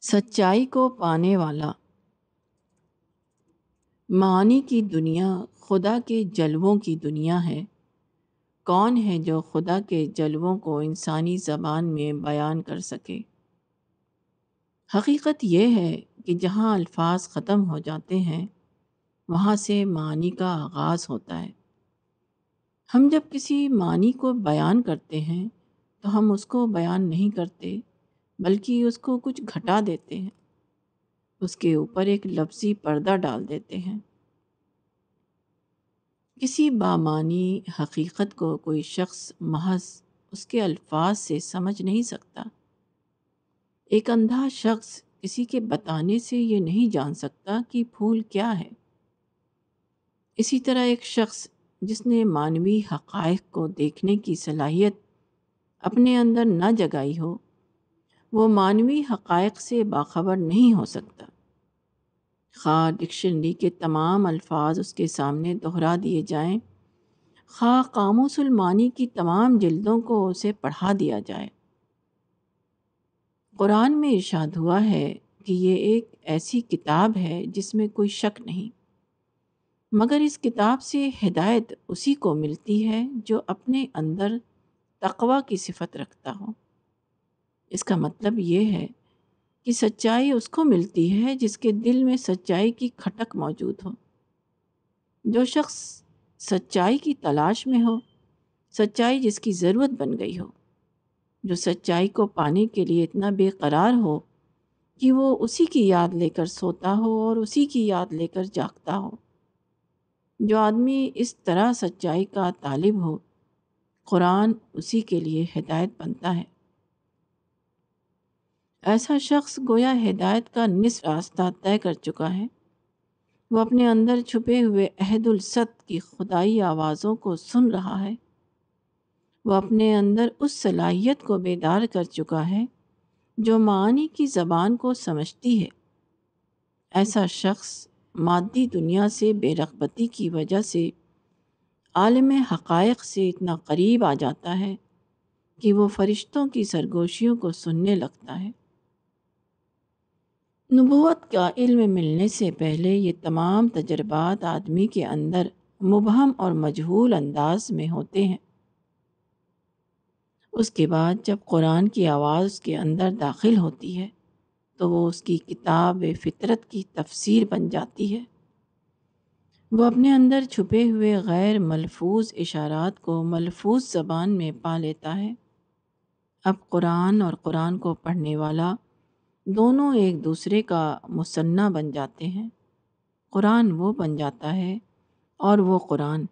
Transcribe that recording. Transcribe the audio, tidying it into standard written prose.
سچائی کو پانے والا۔ معانی کی دنیا خدا کے جلووں کی دنیا ہے۔ کون ہے جو خدا کے جلووں کو انسانی زبان میں بیان کر سکے؟ حقیقت یہ ہے کہ جہاں الفاظ ختم ہو جاتے ہیں وہاں سے معانی کا آغاز ہوتا ہے۔ ہم جب کسی معنی کو بیان کرتے ہیں تو ہم اس کو بیان نہیں کرتے بلکہ اس کو کچھ گھٹا دیتے ہیں، اس کے اوپر ایک لفظی پردہ ڈال دیتے ہیں۔ کسی بامعنی حقیقت کو کوئی شخص محض اس کے الفاظ سے سمجھ نہیں سکتا۔ ایک اندھا شخص کسی کے بتانے سے یہ نہیں جان سکتا کہ پھول کیا ہے۔ اسی طرح ایک شخص جس نے معنوی حقائق کو دیکھنے کی صلاحیت اپنے اندر نہ جگائی ہو، وہ معنوی حقائق سے باخبر نہیں ہو سکتا۔ خواہ ڈکشنری کے تمام الفاظ اس کے سامنے دہرا دیے جائیں، خواہ قاموس المعانی کی تمام جلدوں کو اسے پڑھا دیا جائے۔ قرآن میں ارشاد ہوا ہے کہ یہ ایک ایسی کتاب ہے جس میں کوئی شک نہیں، مگر اس کتاب سے ہدایت اسی کو ملتی ہے جو اپنے اندر تقوی کی صفت رکھتا ہو۔ اس کا مطلب یہ ہے کہ سچائی اس کو ملتی ہے جس کے دل میں سچائی کی کھٹک موجود ہو۔ جو شخص سچائی کی تلاش میں ہو، سچائی جس کی ضرورت بن گئی ہو، جو سچائی کو پانے کے لیے اتنا بے قرار ہو کہ وہ اسی کی یاد لے کر سوتا ہو اور اسی کی یاد لے کر جاگتا ہو، جو آدمی اس طرح سچائی کا طالب ہو، قرآن اسی کے لیے ہدایت بنتا ہے۔ ایسا شخص گویا ہدایت کا نصف راستہ طے کر چکا ہے۔ وہ اپنے اندر چھپے ہوئے عہد الست کی خدائی آوازوں کو سن رہا ہے۔ وہ اپنے اندر اس صلاحیت کو بیدار کر چکا ہے جو معانی کی زبان کو سمجھتی ہے۔ ایسا شخص مادی دنیا سے بے رغبتی کی وجہ سے عالم حقائق سے اتنا قریب آ جاتا ہے کہ وہ فرشتوں کی سرگوشیوں کو سننے لگتا ہے۔ نبوت کا علم ملنے سے پہلے یہ تمام تجربات آدمی کے اندر مبہم اور مجہول انداز میں ہوتے ہیں۔ اس کے بعد جب قرآن کی آواز اس کے اندر داخل ہوتی ہے تو وہ اس کی کتاب فطرت کی تفسیر بن جاتی ہے۔ وہ اپنے اندر چھپے ہوئے غیر ملفوظ اشارات کو ملفوظ زبان میں پا لیتا ہے۔ اب قرآن اور قرآن کو پڑھنے والا دونوں ایک دوسرے کا مثنیٰ بن جاتے ہیں۔ قرآن وہ بن جاتا ہے اور وہ قرآن